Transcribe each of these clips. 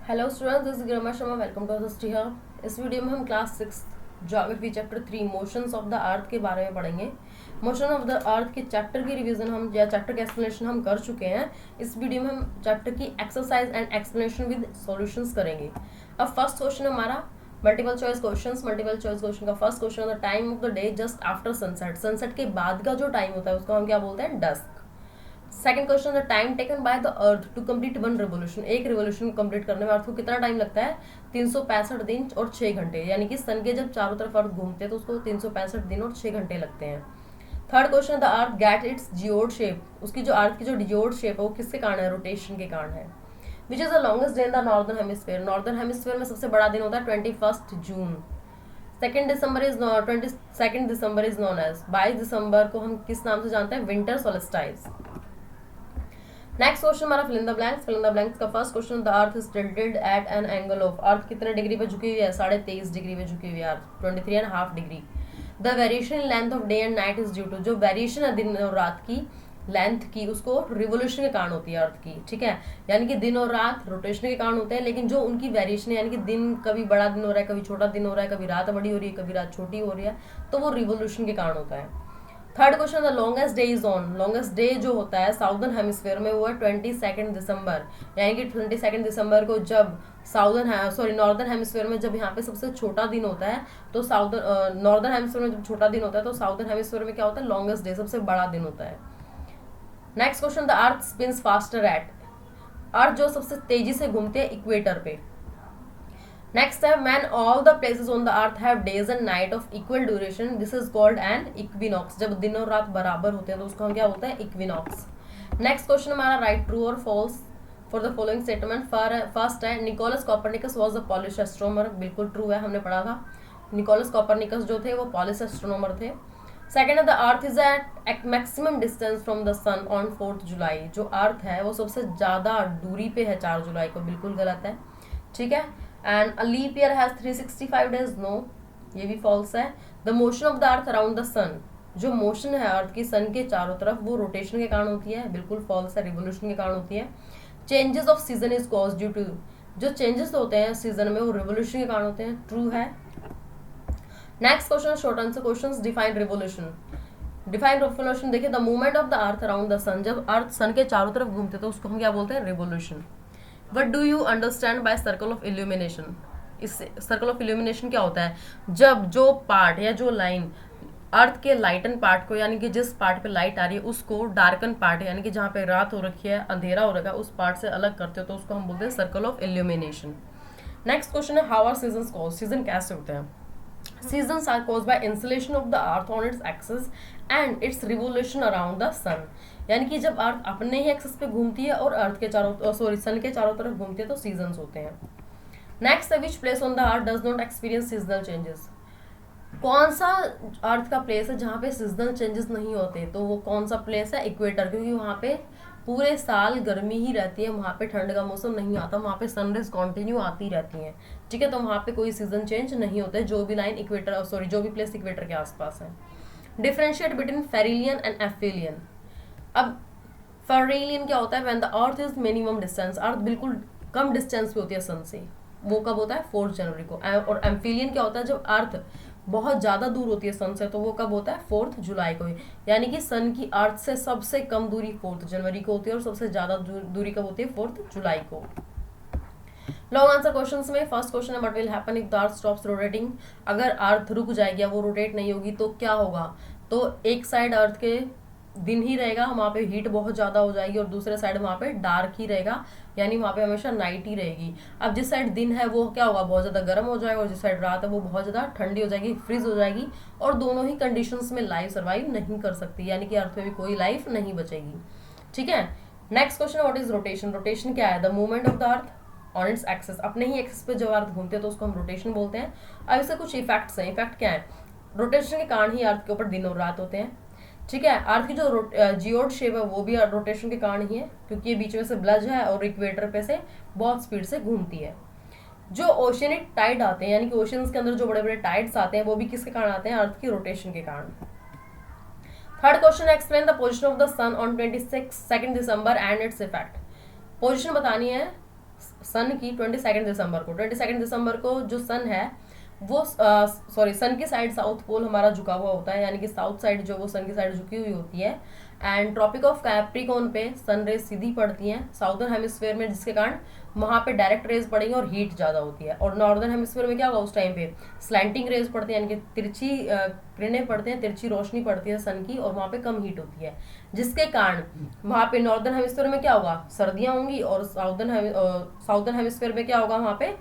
Hello students, this is Grama Sharma. Welcome to assist here. इस video में हम class 6 geography chapter 3 motions of the earth के बारे में पढ़ेंगे। मोशन ऑफ द अर्थ के चैप्टर की रिवीजन हम या चैप्टर का एक्सप्लेनेशन हम कर चुके हैं। इस वीडियो में हम चैप्टर की exercise and explanation with solutions करेंगे। अब फर्स्ट क्वेश्चन हमारा मल्टीपल चॉइस क्वेश्चन का first question, the time of the day just after sunset. Sunset के बाद का जो टाइम होता है उसको हम क्या बोलते हैं? Dusk. Second question, the time taken by the earth to complete one revolution. एक रिवोल्यूशन को कंप्लीट करने में अर्थ को कितना टाइम लगता है? 365 दिन और 6 घंटे। यानी कि सन के जब चारों तरफ अर्थ घूमते हैं तो उसको 365 दिन और 6 घंटे लगते हैं। Third question, the earth get its geoid shape. उसकी जो अर्थ की जो जियोड शेप है वो किसके कारण है? रोटेशन के कारण है। Which is the longest day in the northern hemisphere. Northern hemisphere में सबसे बड़ा दिन होता है 21 जून। Second December is 22 December is known as. 22 दिसंबर को हम किस नाम से जानते हैं? Winter solstice. नेक्स्ट क्वेश्चन हमारा fill in the blanks. Fill in the blanks का first question, the earth is tilted at an angle of. Earth कितने डिग्री पे झुकी हुई है? 23.5 डिग्री पे झुकी हुई है earth, 23.5 degree. The variation in length of day and night is due to. जो वेरिएशन है दिन और रात की लेंथ की, उसको रिवोल्यूशन के कारण होती है अर्थ की। ठीक है, यानी कि दिन और रात रोटेशन के कारण होते हैं, लेकिन जो उनकी वेरिएशन है, यानी कि दिन कभी बड़ा दिन हो रहा है, कभी छोटा दिन हो रहा है, कभी रात बड़ी हो रही है, कभी रात छोटी हो रही है, तो वो रिवोल्यूशन के कारण होता है। Third question, the longest day is on. Longest day जो होता है साउदर्न हेमिस्फीयर में वो है 22 दिसंबर। यानी कि 22 दिसंबर को जब नॉर्दर्न हेमिस्फीयर में जब यहाँ पे सबसे छोटा दिन होता है, तो नॉर्दर्न हेमिस्फीयर में जब छोटा दिन होता है तो साउदर्न हेमिस्फीयर में क्या होता है? लॉन्गेस्ट डे, सबसे बड़ा दिन होता है। Next question, the earth spins faster at. Earth जो सबसे तेजी से घूमती है इक्वेटर पे। नेक्स्ट है, man all the places on the earth have days and night of equal duration, this is called an equinox. जब दिन और रात बराबर होते हैं तो उसको हम क्या बोलते हैं? इक्विनॉक्स। नेक्स्ट क्वेश्चन हमारा राइट ट्रू और false for the following statement. First है, Nicolas Copernicus was a Polish astronomer. बिल्कुल ट्रू है, हमने पढ़ा था। निकोलस कॉपरनिकस जो थे वो पॉलिश एस्ट्रोनॉमर थे। सेकेंड है, the earth is at maximum distance from the sun on 4 July. जो अर्थ है वो सबसे ज्यादा दूरी पे है 4 जुलाई को। बिल्कुल गलत है। ठीक है। And a leap year has 365 days. No, ये भी फॉल्स है। The motion of the earth around the sun. जो मोशन है अर्थ की सन के चारों तरफ वो रोटेशन के कारण होती है। बिल्कुल फॉल्स है, रिवोल्यूशन के कारण होती है। Changes of season is cause due to. जो चेंजेस होते हैं सीजन में वो रिवोल्यूशन के कारण होते हैं। ट्रू है। Next question, short answer question. Define revolution. Define revolution देखिए, the movement of the earth around the sun. जब अर्थ सन के चारों तरफ घूमते तो उसको हम क्या बोलते हैं? Revolution. What do you understand by circle of illumination. इस सर्कल ऑफ इल्यूमिनेशन क्या होता है? जब जो पार्ट या जो लाइन अर्थ के लाइटन पार्ट को, यानी कि जिस पार्ट पे लाइट आ रही है उसको डार्कन पार्ट, यानी कि जहाँ पे रात हो रखी है, अंधेरा हो रखा है, उस पार्ट से अलग करते हो तो उसको हम बोलते हैं circle of illumination. Next question है, how are seasons caused. Season कैसे होते हैं? Seasons are caused by insulation of the earth on its axis and its revolution around the sun। यानी कि जब अर्थ अपने ही एक्सिस पे घूमती है और अर्थ के सन के चारों तरफ घूमती है तो सीजन्स होते हैं। Next, which place on the earth does not experience seasonal changes. कौन सा अर्थ का प्लेस है जहाँ पे सीजनल चेंजेस नहीं होते? तो वो कौन सा प्लेस है? इक्वेटर। क्योंकि वहाँ पे पूरे साल गर्मी ही रहती है, वहाँ पे ठंड का मौसम नहीं आता, वहाँ पे सनराइज कंटिन्यू आती रहती हैं। ठीक है, तो वहाँ पे कोई सीजन चेंज नहीं होता है जो भी लाइन इक्वेटर जो भी प्लेस इक्वेटर के आसपास है। Differentiate between perihelion and aphelion. अब फेरिलियन क्या होता है? When the earth is minimum distance. Earth बिल्कुल कम डिस्टेंस पे होती है सन से, वो कब होता है? 4 जनवरी को। और एम्फीलियन क्या होता है? जब अर्थ बहुत ज़्यादा दूर होती है सन से, तो वो कब होता है? 4 जुलाई को। यानी कि सन की अर्थ से सबसे कम दूरी 4 जनवरी को होती है और सबसे ज़्यादा दूरी कब होती है? 4 जुलाई को। लॉन्ग आंसर क्वेश्चंस में फर्स्ट क्वेश्चन है, what will happen if the earth stops rotating. अगर अर्थ रुक जाएगी या वो रोटेट नहीं होगी तो क्या होगा? तो एक साइड अर्थ के दिन ही रहेगा, वहाँ पे हीट बहुत ज़्यादा हो जाएगी, और दूसरे साइड वहाँ पे डार्क ही रहेगा, यानी वहाँ पे हमेशा नाइट ही रहेगी। अब जिस साइड दिन है वो क्या होगा? बहुत ज़्यादा गर्म हो जाएगा, और जिस साइड रात है वो बहुत ज़्यादा ठंडी हो जाएगी, फ्रीज हो जाएगी, और दोनों ही कंडीशंस में लाइफ सर्वाइव नहीं कर सकती, यानी कि अर्थ में भी कोई लाइफ नहीं बचेगी। ठीक है। Next question, what is rotation. Rotation क्या है? The movement of the earth on its axis. अपने ही एक्सेस पे जब अर्थ घूमते हैं तो उसको हम रोटेशन बोलते हैं। अब इससे कुछ इफेक्ट्स हैं। इफेक्ट क्या है? रोटेशन के कारण ही अर्थ के ऊपर दिन और रात होते हैं। ठीक है। अर्थ की जो जियोड शेप है वो भी रोटेशन के कारण ही है, क्योंकि ये बीच में से ब्लज है और इक्वेटर पे से बहुत स्पीड से घूमती है। जो ओशियनिक टाइड आते हैं, यानी कि ओशियंस के अंदर जो बड़े बड़े टाइड्स आते हैं, वो भी किसके कारण आते हैं? अर्थ की रोटेशन के कारण। Third question, explain the position of the sun on 22 December and its effect. Position बतानी है सन की 22 दिसंबर को जो सन है वो सन की साइड साउथ पोल हमारा झुका हुआ होता है, यानी कि साउथ साइड जो वो सन की साइड झुकी हुई होती है। एंड ट्रॉपिक ऑफ कैप्रिकॉर्न पे सन रेज सीधी पड़ती हैं साउदर्न हेमिस्फीयर में, जिसके कारण वहाँ पे डायरेक्ट रेज पड़ेंगी और हीट ज़्यादा होती है। और नॉर्दर्न हेमिस्फीयर में क्या होगा उस टाइम पे, स्लैंटिंग रेज पड़ती है, यानी कि तिरछी किरणें पड़ती हैं, तिरछी रोशनी पड़ती है सन की, और वहाँ पे कम हीट होती है, जिसके कारण वहाँ पे नॉर्दर्न हेमिस्फीयर में क्या होगा, सर्दियाँ होंगी, और साउदर्न हेमिस्फीयर में क्या होगा, वहाँ पे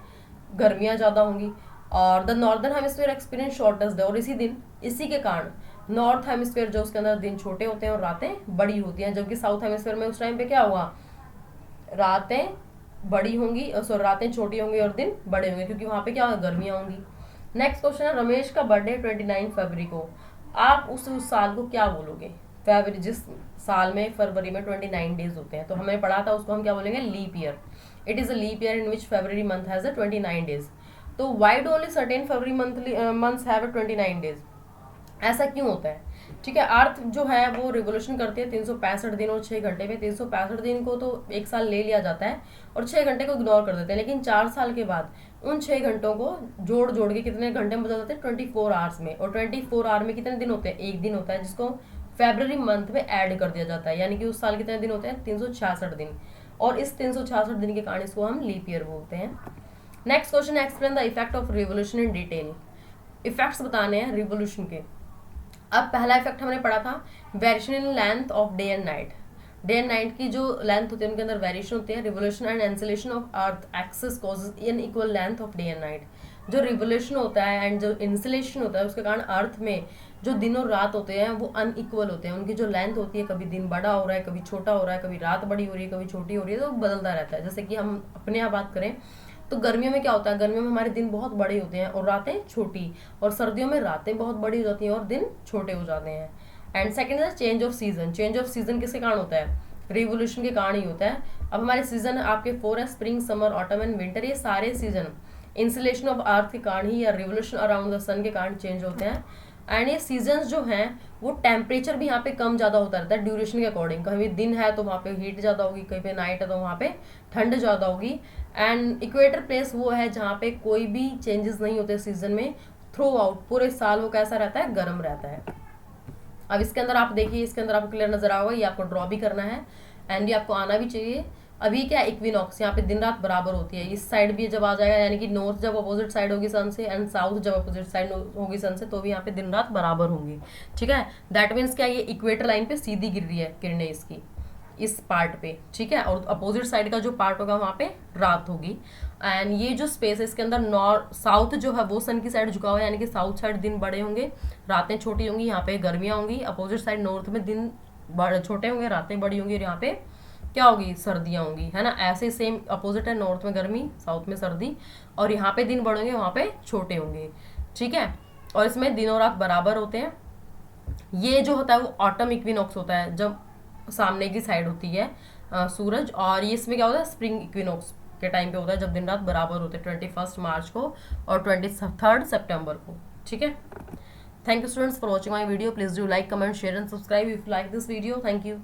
गर्मियाँ ज़्यादा होंगी। और the northern hemisphere experience shortest day, और इसी के कारण नॉर्थ हेमिस्फीयर जो उसके अंदर दिन छोटे होते हैं और रातें बड़ी होती हैं, जबकि साउथ हेमिस्फीयर में उस टाइम पे क्या हुआ, रातें बड़ी होंगी, रातें छोटी होंगी और दिन बड़े होंगे, क्योंकि वहाँ पे क्या होगा, गर्मियाँ होंगी। नेक्स्ट क्वेश्चन है, रमेश का बर्थडे 29 फरवरी को, आप उस साल को क्या बोलोगे। फरवरी, जिस साल में फरवरी में 29 डेज होते हैं, तो हमने पढ़ा था उसको हम क्या बोलेंगे, leap year. It is a leap year in which February month has a 29 days. तो why do only certain February months have 29 days, ऐसा क्यों होता है। ठीक है, अर्थ जो है वो रिवोल्यूशन करती है 365 दिन और 6 घंटे में। 365 दिन को तो एक साल ले लिया जाता है और 6 घंटे को इग्नोर कर देते हैं, लेकिन 4 साल के बाद उन 6 घंटों को जोड़ के कितने घंटे में बदल जाते हैं, 24 आवर्स में। और 24 आवर में कितने दिन होते हैं, एक दिन होता है, जिसको फरवरी मंथ में ऐड कर दिया जाता है, यानी कि उस साल कितने दिन होते हैं, 366 दिन। और इस 366 दिन के कारण इसको हम लीप ईयर बोलते हैं। Next question, explain the effect of revolution in detail. Effects बताने हैं रिवोल्यूशन के। अब पहला इफेक्ट हमने पढ़ा था, variation in length of day and night. Day and night की जो लेंथ होती है उनके अंदर वेरिएशन होती है। Revolution and insolation of earth axis causes unequal length of day and night. जो रिवोल्यूशन होता है एंड जो इंसुलेशन होता है उसके कारण अर्थ में जो दिन और रात होते हैं वो अनइक्वल होते हैं। उनकी जो लेंथ होती है, कभी दिन बड़ा हो रहा है, कभी छोटा हो रहा है, कभी रात बड़ी हो रही है, कभी छोटी हो रही है, तो बदलता रहता है। जैसे कि हम अपने यहाँ बात करें तो गर्मियों में क्या होता है, गर्मियों में हमारे दिन बहुत बड़े होते हैं और रातें छोटी, और सर्दियों में रातें बहुत बड़ी हो जाती हैं और दिन छोटे हो जाते हैं। एंड सेकंड है change off season. Change off season किसके कारण होता है, रिवोल्यूशन के कारण ही होता है। अब हमारे सीजन आपके 4 है, spring, summer, autumn and winter. ये सारे सीजन इंसुलेशन ऑफ अर्थ के कारण ही या रिवोल्यूशन अराउंड द सन के कारण चेंज होते हैं। एंड ये सीजन्स जो हैं वो टेम्परेचर भी यहाँ पे कम ज़्यादा होता रहता है ड्यूरेशन के अकॉर्डिंग। कहीं दिन है तो वहाँ पे हीट ज़्यादा होगी, कहीं पे नाइट है तो वहाँ पे ठंड ज़्यादा होगी। एंड इक्वेटर प्लेस वो है जहाँ पे कोई भी चेंजेस नहीं होते सीजन में, थ्रू आउट पूरे साल वो कैसा रहता है, गर्म रहता है। अब इसके अंदर आप देखिए, इसके अंदर आपको क्लियर नजर आओगा, ये आपको ड्रॉ भी करना है एंड ये आपको आना भी चाहिए। अभी क्या इक्विनॉक्स, यहाँ पे दिन रात बराबर होती है। इस साइड भी जब आ जाएगा, यानी कि नॉर्थ जब अपोजिट साइड होगी सन से एंड साउथ जब अपोजिट साइड होगी सन से, तो भी यहाँ पे दिन रात बराबर होंगी। ठीक है, दैट मीन्स क्या, ये इक्वेटर लाइन पे सीधी गिर रही है किरणें इसकी इस पार्ट पे। ठीक है, और अपोजिट साइड का जो पार्ट होगा वहाँ पे रात होगी। एंड ये जो स्पेस है इसके अंदर नॉर्थ साउथ जो है वो सन की साइड झुका हुआ है, यानी कि साउथ साइड दिन बड़े होंगे, रातें छोटी होंगी, यहाँ पे गर्मियाँ होंगी। अपोजिट साइड नॉर्थ में दिन छोटे होंगे, रातें बड़ी होंगी, और यहाँ पे क्या होगी, सर्दियाँ होंगी, है ना। ऐसे सेम अपोजिट है, नॉर्थ में गर्मी, साउथ में सर्दी, और यहाँ पे दिन बड़े होंगे, वहाँ पे छोटे होंगे। ठीक है, और इसमें दिन और रात बराबर होते हैं। ये जो होता है वो ऑटम इक्विनॉक्स होता है, जब सामने की साइड होती है सूरज। और ये इसमें क्या होता है, स्प्रिंग इक्विनॉक्स के टाइम पे होता है, जब दिन रात बराबर होते हैं, 21 मार्च को और 23 सितंबर को। ठीक है, thank you students for watching my video. Please do like, comment, share and subscribe if you like this video. Thank you.